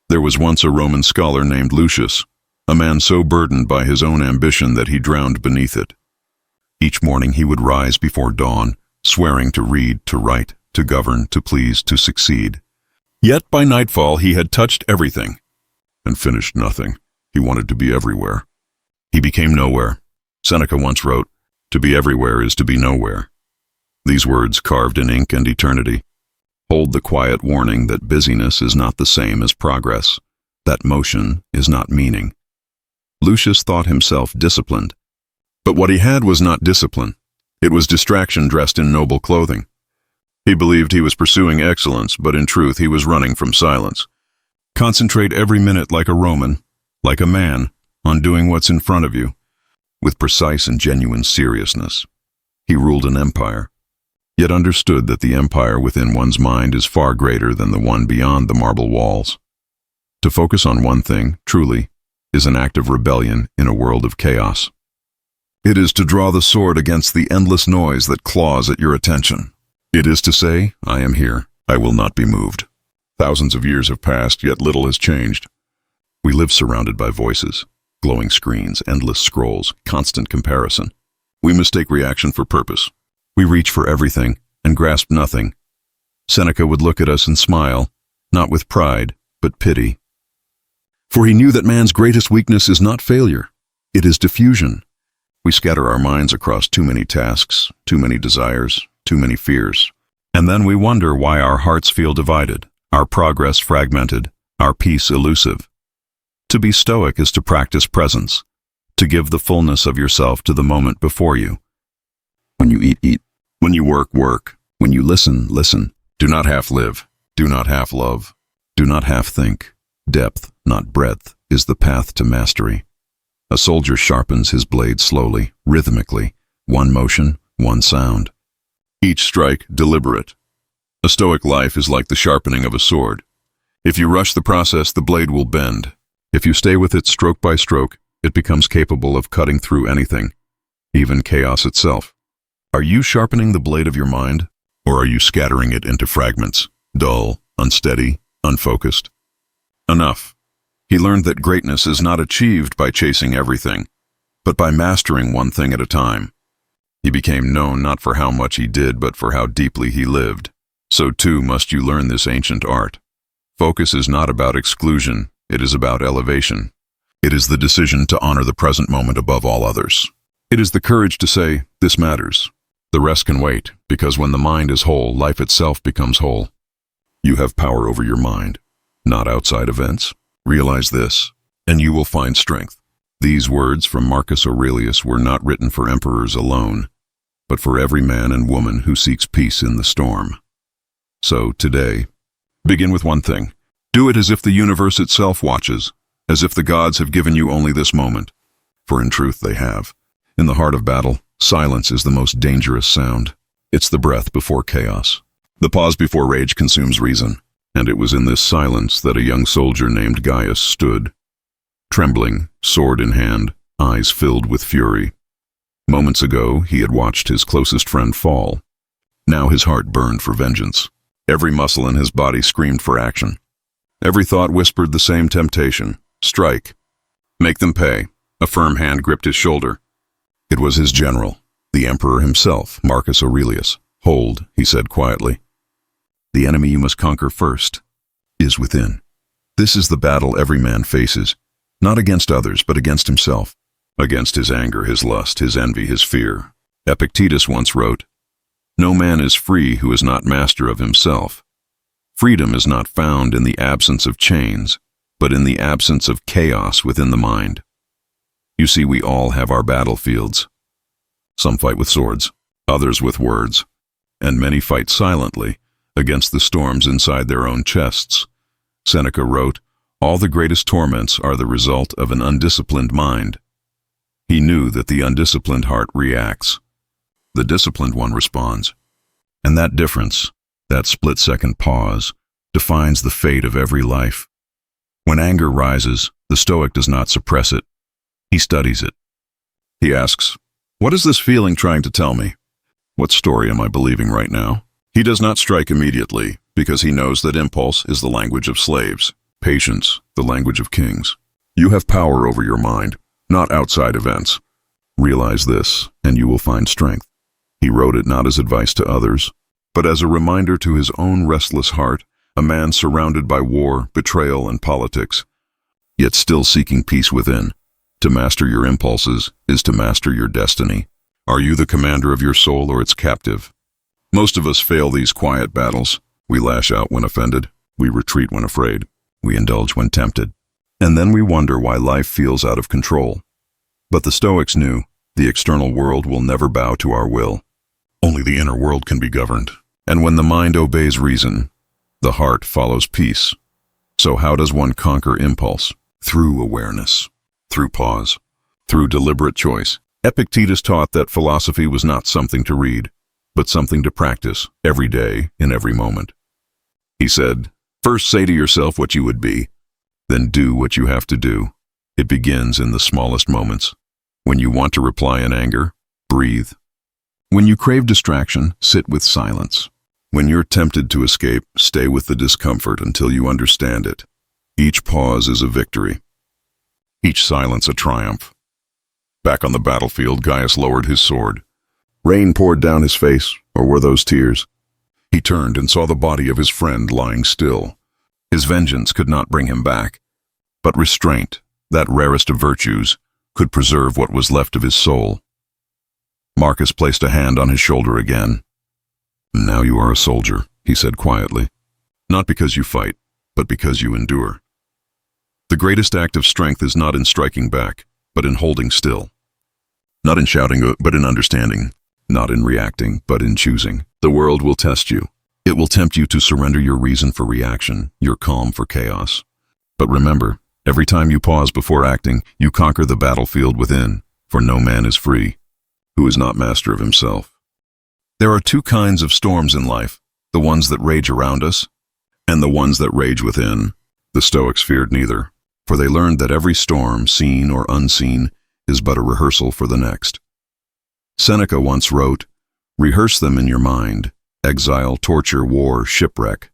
There was once a Roman scholar named Lucius, a man so burdened by his own ambition that he drowned beneath it. Each morning he would rise before dawn, swearing to read, to write, to govern, to please, to succeed. Yet by nightfall he had touched everything and finished nothing. He wanted to be everywhere. He became nowhere. Seneca once wrote, "To be everywhere is to be nowhere." These words, carved in ink and eternity, hold the quiet warning that busyness is not the same as progress, that motion is not meaning. Lucius thought himself disciplined, but what he had was not discipline. It was distraction dressed in noble clothing. He believed he was pursuing excellence, but in truth he was running from silence. Concentrate every minute like a Roman, like a man, on doing what's in front of you, with precise and genuine seriousness. He ruled an empire, yet understood that the empire within one's mind is far greater than the one beyond the marble walls. To focus on one thing, truly, is an act of rebellion in a world of chaos. It is to draw the sword against the endless noise that claws at your attention. It is to say, I am here, I will not be moved. Thousands of years have passed, yet little has changed. We live surrounded by voices, glowing screens, endless scrolls, constant comparison. We mistake reaction for purpose. We reach for everything and grasp nothing. Seneca would look at us and smile, not with pride, but pity. For he knew that man's greatest weakness is not failure, it is diffusion. We scatter our minds across too many tasks, too many desires, too many fears. And then we wonder why our hearts feel divided, our progress fragmented, our peace elusive. To be stoic is to practice presence, to give the fullness of yourself to the moment before you. When you eat, eat. When you work, work. When you listen, listen. Do not half live. Do not half love. Do not half think. Depth, not breadth, is the path to mastery. A soldier sharpens his blade slowly, rhythmically, one motion, one sound. Each strike deliberate. A stoic life is like the sharpening of a sword. If you rush the process, the blade will bend. If you stay with it stroke by stroke, it becomes capable of cutting through anything, even chaos itself. Are you sharpening the blade of your mind, or are you scattering it into fragments, dull, unsteady, unfocused? Enough. He learned that greatness is not achieved by chasing everything, but by mastering one thing at a time. He became known not for how much he did, but for how deeply he lived. So too must you learn this ancient art. Focus is not about exclusion, it is about elevation. It is the decision to honor the present moment above all others. It is the courage to say, this matters. The rest can wait, because when the mind is whole, life itself becomes whole. You have power over your mind, not outside events. Realize this, and you will find strength. These words from Marcus Aurelius were not written for emperors alone, but for every man and woman who seeks peace in the storm. So, today, begin with one thing. Do it as if the universe itself watches, as if the gods have given you only this moment. For in truth they have. In the heart of battle, silence is the most dangerous sound. It's the breath before chaos. The pause before rage consumes reason, and it was in this silence that a young soldier named Gaius stood, trembling, sword in hand, eyes filled with fury. Moments ago, he had watched his closest friend fall. Now his heart burned for vengeance. Every muscle in his body screamed for action. Every thought whispered the same temptation. Strike. Make them pay. A firm hand gripped his shoulder. It was his general, the emperor himself, Marcus Aurelius. Hold, he said quietly. The enemy you must conquer first is within. This is the battle every man faces, not against others, but against himself, against his anger, his lust, his envy, his fear. Epictetus once wrote, "No man is free who is not master of himself. Freedom is not found in the absence of chains, but in the absence of chaos within the mind." You see, we all have our battlefields. Some fight with swords, others with words, and many fight silently against the storms inside their own chests. Seneca wrote, "All the greatest torments are the result of an undisciplined mind." He knew that the undisciplined heart reacts. The disciplined one responds. And that difference, that split-second pause, defines the fate of every life. When anger rises, the Stoic does not suppress it. He studies it. He asks, what is this feeling trying to tell me? What story am I believing right now? He does not strike immediately, because he knows that impulse is the language of slaves. Patience, the language of kings. You have power over your mind, not outside events. Realize this, and you will find strength. He wrote it not as advice to others, but as a reminder to his own restless heart, a man surrounded by war, betrayal, and politics, yet still seeking peace within. To master your impulses is to master your destiny. Are you the commander of your soul or its captive? Most of us fail these quiet battles. We lash out when offended. We retreat when afraid. We indulge when tempted. And then we wonder why life feels out of control. But the Stoics knew the external world will never bow to our will. Only the inner world can be governed. And when the mind obeys reason, the heart follows peace. So how does one conquer impulse? Through awareness, through pause, through deliberate choice. Epictetus taught that philosophy was not something to read, but something to practice every day, in every moment. He said, "First say to yourself what you would be, then do what you have to do." It begins in the smallest moments. When you want to reply in anger, breathe. When you crave distraction, sit with silence. When you're tempted to escape, stay with the discomfort until you understand it. Each pause is a victory. Each silence a triumph. Back on the battlefield, Gaius lowered his sword. Rain poured down his face, or were those tears? He turned and saw the body of his friend lying still. His vengeance could not bring him back, but restraint, that rarest of virtues, could preserve what was left of his soul. Marcus placed a hand on his shoulder again. "Now you are a soldier," he said quietly. "Not because you fight, but because you endure." The greatest act of strength is not in striking back, but in holding still. Not in shouting, but in understanding. Not in reacting, but in choosing. The world will test you. It will tempt you to surrender your reason for reaction, your calm for chaos. But remember, every time you pause before acting, you conquer the battlefield within, for no man is free who is not master of himself. There are two kinds of storms in life, the ones that rage around us and the ones that rage within. The Stoics feared neither, for they learned that every storm, seen or unseen, is but a rehearsal for the next. Seneca once wrote, "Rehearse them in your mind, exile, torture, war, shipwreck.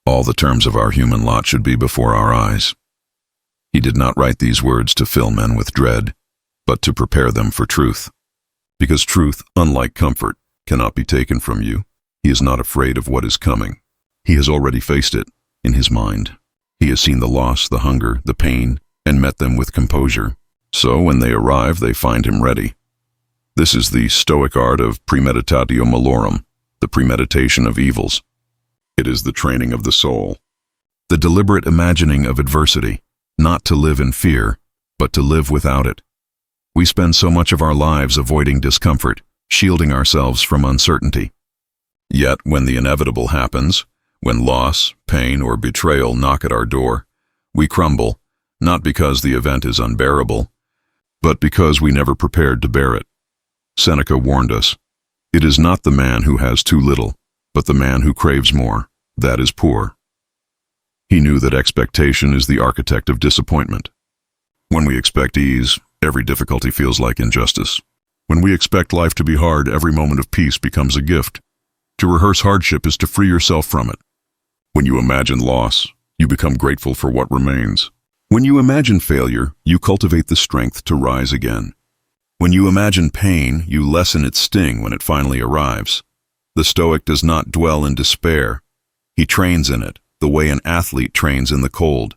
All the terms of our human lot should be before our eyes." He did not write these words to fill men with dread, but to prepare them for truth. Because truth, unlike comfort, cannot be taken from you. He is not afraid of what is coming. He has already faced it in his mind. He has seen the loss, the hunger, the pain, and met them with composure. So when they arrive, they find him ready. This is the Stoic art of premeditatio malorum, the premeditation of evils. It is the training of the soul, the deliberate imagining of adversity, not to live in fear, but to live without it. We spend so much of our lives avoiding discomfort, shielding ourselves from uncertainty. Yet when the inevitable happens, when loss, pain, or betrayal knock at our door, we crumble, not because the event is unbearable, but because we never prepared to bear it. Seneca warned us, "It is not the man who has too little, but the man who craves more, that is poor." He knew that expectation is the architect of disappointment. When we expect ease, every difficulty feels like injustice. When we expect life to be hard, every moment of peace becomes a gift. To rehearse hardship is to free yourself from it. When you imagine loss, you become grateful for what remains. When you imagine failure, you cultivate the strength to rise again. When you imagine pain, you lessen its sting when it finally arrives. The Stoic does not dwell in despair. He trains in it, the way an athlete trains in the cold.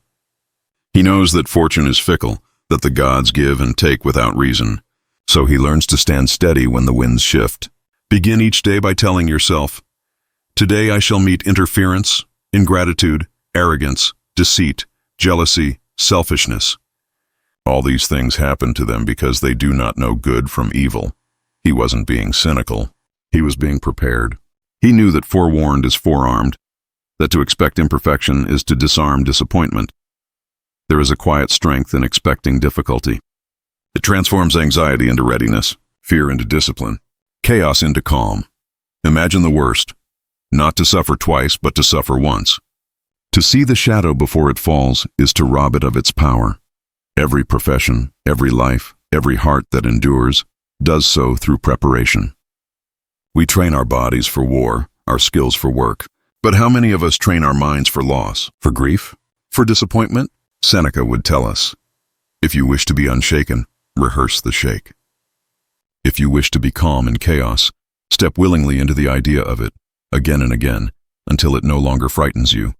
He knows that fortune is fickle, that the gods give and take without reason. So he learns to stand steady when the winds shift. Begin each day by telling yourself, "Today I shall meet interference, ingratitude, arrogance, deceit, jealousy, selfishness." All these things happen to them because they do not know good from evil. He wasn't being cynical. He was being prepared. He knew that forewarned is forearmed, that to expect imperfection is to disarm disappointment. There is a quiet strength in expecting difficulty. It transforms anxiety into readiness, fear into discipline, chaos into calm. Imagine the worst, not to suffer twice, but to suffer once. To see the shadow before it falls is to rob it of its power. Every profession, every life, every heart that endures does so through preparation. We train our bodies for war, our skills for work. But how many of us train our minds for loss, for grief, For disappointment, Seneca would tell us, if you wish to be unshaken, rehearse the shake. If you wish to be calm in chaos, step willingly into the idea of it, again and again, until it no longer frightens you.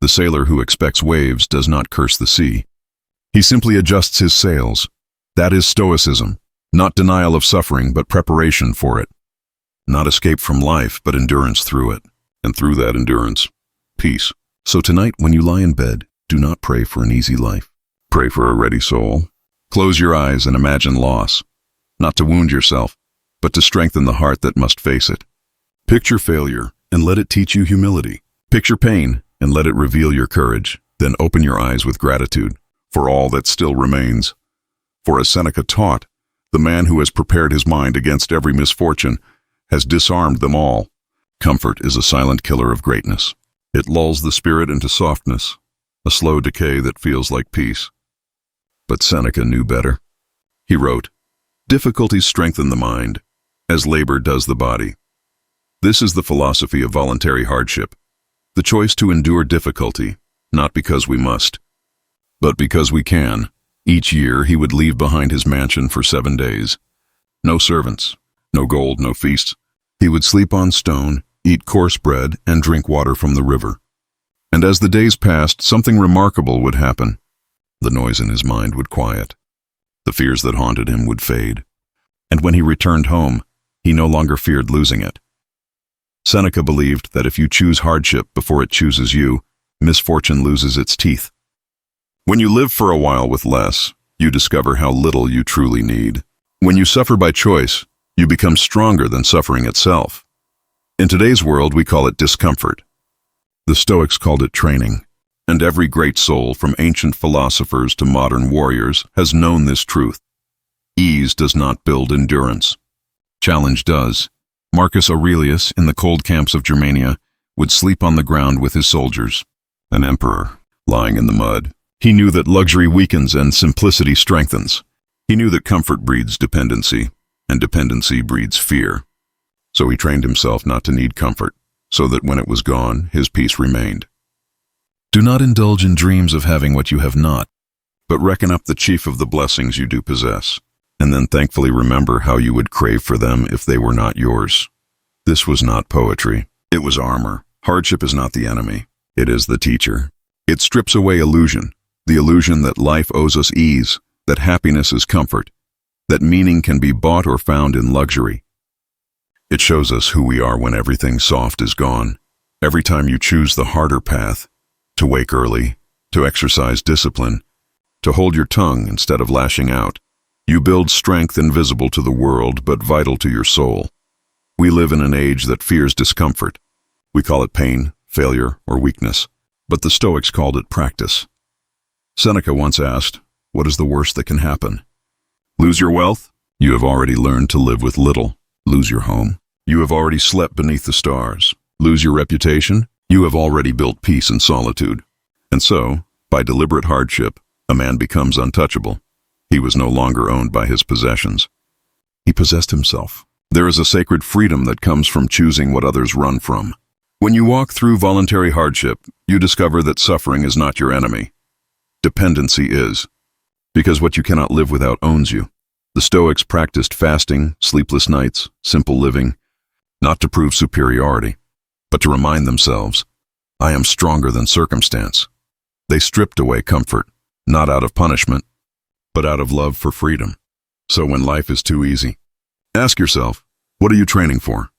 The sailor who expects waves does not curse the sea. He simply adjusts his sails. That is Stoicism, not denial of suffering, but preparation for it. Not escape from life, but endurance through it. And through that endurance, peace. So tonight, when you lie in bed, do not pray for an easy life. Pray for a ready soul. Close your eyes and imagine loss, not to wound yourself, but to strengthen the heart that must face it. Picture failure and let it teach you humility. Picture pain and let it reveal your courage. Then open your eyes with gratitude for all that still remains. For as Seneca taught, the man who has prepared his mind against every misfortune has disarmed them all. Comfort is a silent killer of greatness. It lulls the spirit into softness, a slow decay that feels like peace. But Seneca knew better. He wrote, "Difficulties strengthen the mind, as labor does the body." This is the philosophy of voluntary hardship, the choice to endure difficulty, not because we must, but because we can. Each year he would leave behind his mansion for 7 days. No servants, no gold, no feasts. He would sleep on stone, eat coarse bread, and drink water from the river. And as the days passed, something remarkable would happen. The noise in his mind would quiet. The fears that haunted him would fade. And when he returned home, he no longer feared losing it. Seneca believed that if you choose hardship before it chooses you, misfortune loses its teeth. When you live for a while with less, you discover how little you truly need. When you suffer by choice, you become stronger than suffering itself. In today's world, we call it discomfort. The Stoics called it training. And every great soul, from ancient philosophers to modern warriors, has known this truth. Ease does not build endurance. Challenge does. Marcus Aurelius, in the cold camps of Germania, would sleep on the ground with his soldiers, an emperor, lying in the mud. He knew that luxury weakens and simplicity strengthens. He knew that comfort breeds dependency, and dependency breeds fear. So he trained himself not to need comfort, so that when it was gone, his peace remained. Do not indulge in dreams of having what you have not, but reckon up the chief of the blessings you do possess, and then thankfully remember how you would crave for them if they were not yours. This was not poetry. It was armor. Hardship is not the enemy. It is the teacher. It strips away illusion, the illusion that life owes us ease, that happiness is comfort, that meaning can be bought or found in luxury. It shows us who we are when everything soft is gone. Every time you choose the harder path, to wake early, to exercise discipline, to hold your tongue instead of lashing out, you build strength invisible to the world but vital to your soul. We live in an age that fears discomfort. We call it pain, failure, or weakness, but the Stoics called it practice. Seneca once asked, "What is the worst that can happen? Lose your wealth? You have already learned to live with little. Lose your home? You have already slept beneath the stars. Lose your reputation? You have already built peace and solitude." And so, by deliberate hardship, a man becomes untouchable. He was no longer owned by his possessions. He possessed himself. There is a sacred freedom that comes from choosing what others run from. When you walk through voluntary hardship, you discover that suffering is not your enemy. Dependency is, because what you cannot live without owns you. The Stoics practiced fasting, sleepless nights, simple living, not to prove superiority, but to remind themselves, "I am stronger than circumstance." They stripped away comfort, not out of punishment, but out of love for freedom. So when life is too easy, ask yourself, what are you training for?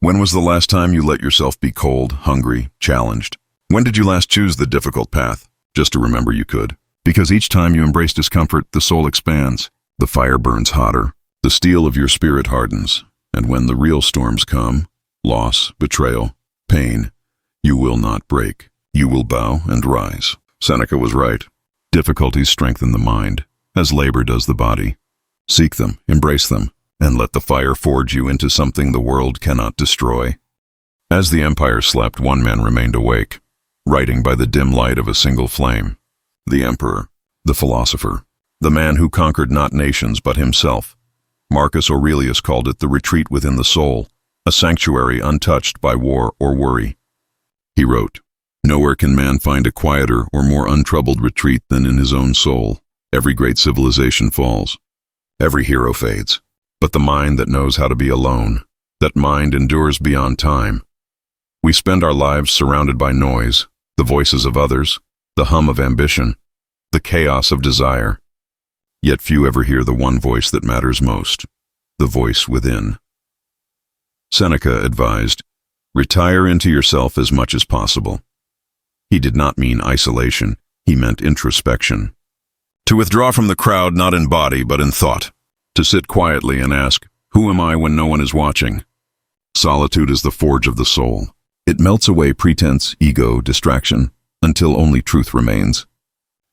When was the last time you let yourself be cold, hungry, challenged? When did you last choose the difficult path, just to remember you could? Because each time you embrace discomfort, the soul expands, the fire burns hotter, the steel of your spirit hardens, and when the real storms come, loss, betrayal, pain, you will not break. You will bow and rise. Seneca was right. Difficulties strengthen the mind, as labor does the body. Seek them, embrace them, and let the fire forge you into something the world cannot destroy. As the empire slept, one man remained awake, writing by the dim light of a single flame. The emperor, the philosopher, the man who conquered not nations but himself. Marcus Aurelius called it the retreat within the soul, a sanctuary untouched by war or worry. He wrote, Nowhere can man find a quieter or more untroubled retreat than in his own soul. Every great civilization falls. Every hero fades. But the mind that knows how to be alone, that mind endures beyond time. We spend our lives surrounded by noise, the voices of others, the hum of ambition, the chaos of desire. Yet few ever hear the one voice that matters most, the voice within. Seneca advised, "Retire into yourself as much as possible." He did not mean isolation, he meant introspection. To withdraw from the crowd not in body but in thought. To sit quietly and ask, "Who am I when no one is watching?" Solitude is the forge of the soul. It melts away pretense, ego, distraction, until only truth remains.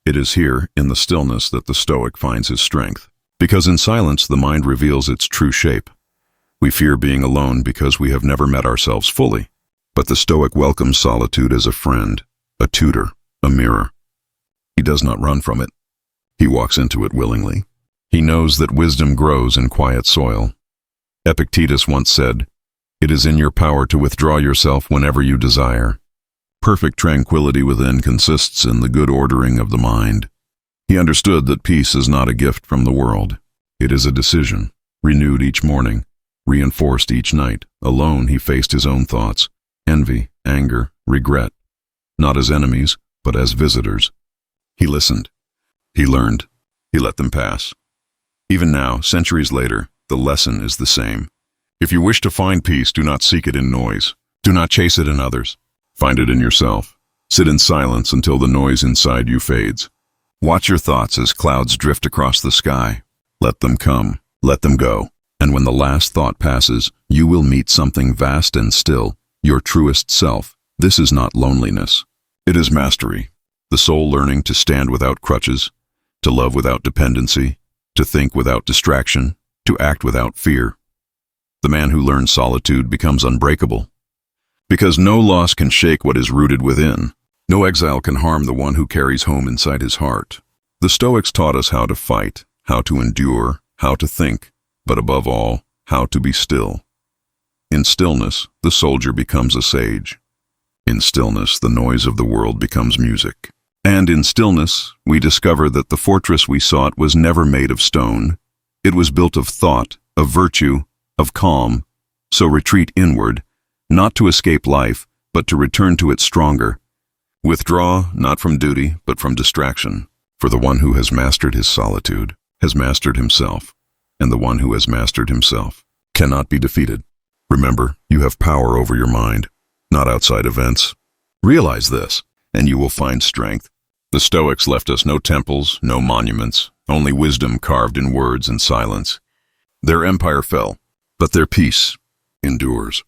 It is here, in the stillness, that the Stoic finds his strength, because in silence the mind reveals its true shape. We fear being alone because we have never met ourselves fully, but the Stoic welcomes solitude as a friend, a tutor, a mirror. He does not run from it. He walks into it willingly. He knows that wisdom grows in quiet soil. Epictetus once said, "It is in your power to withdraw yourself whenever you desire." Perfect tranquility within consists in the good ordering of the mind. He understood that peace is not a gift from the world. It is a decision, renewed each morning, reinforced each night. Alone he faced his own thoughts, envy, anger, regret, not as enemies, but as visitors. He listened. He learned. He let them pass. Even now, centuries later, the lesson is the same. If you wish to find peace, do not seek it in noise. Do not chase it in others. Find it in yourself. Sit in silence until the noise inside you fades. Watch your thoughts as clouds drift across the sky. Let them come. Let them go. And when the last thought passes, you will meet something vast and still, your truest self. This is not loneliness. It is mastery. The soul learning to stand without crutches, to love without dependency, to think without distraction, to act without fear. The man who learns solitude becomes unbreakable. Because no loss can shake what is rooted within. No exile can harm the one who carries home inside his heart. The Stoics taught us how to fight, how to endure, how to think, but above all, how to be still. In stillness, the soldier becomes a sage. In stillness, the noise of the world becomes music. And in stillness, we discover that the fortress we sought was never made of stone. It was built of thought, of virtue, of calm. So retreat inward, not to escape life, but to return to it stronger. Withdraw, not from duty, but from distraction. For the one who has mastered his solitude has mastered himself, and the one who has mastered himself cannot be defeated. Remember, you have power over your mind, not outside events. Realize this, and you will find strength. The Stoics left us no temples, no monuments, only wisdom carved in words and silence. Their empire fell, but their peace endures.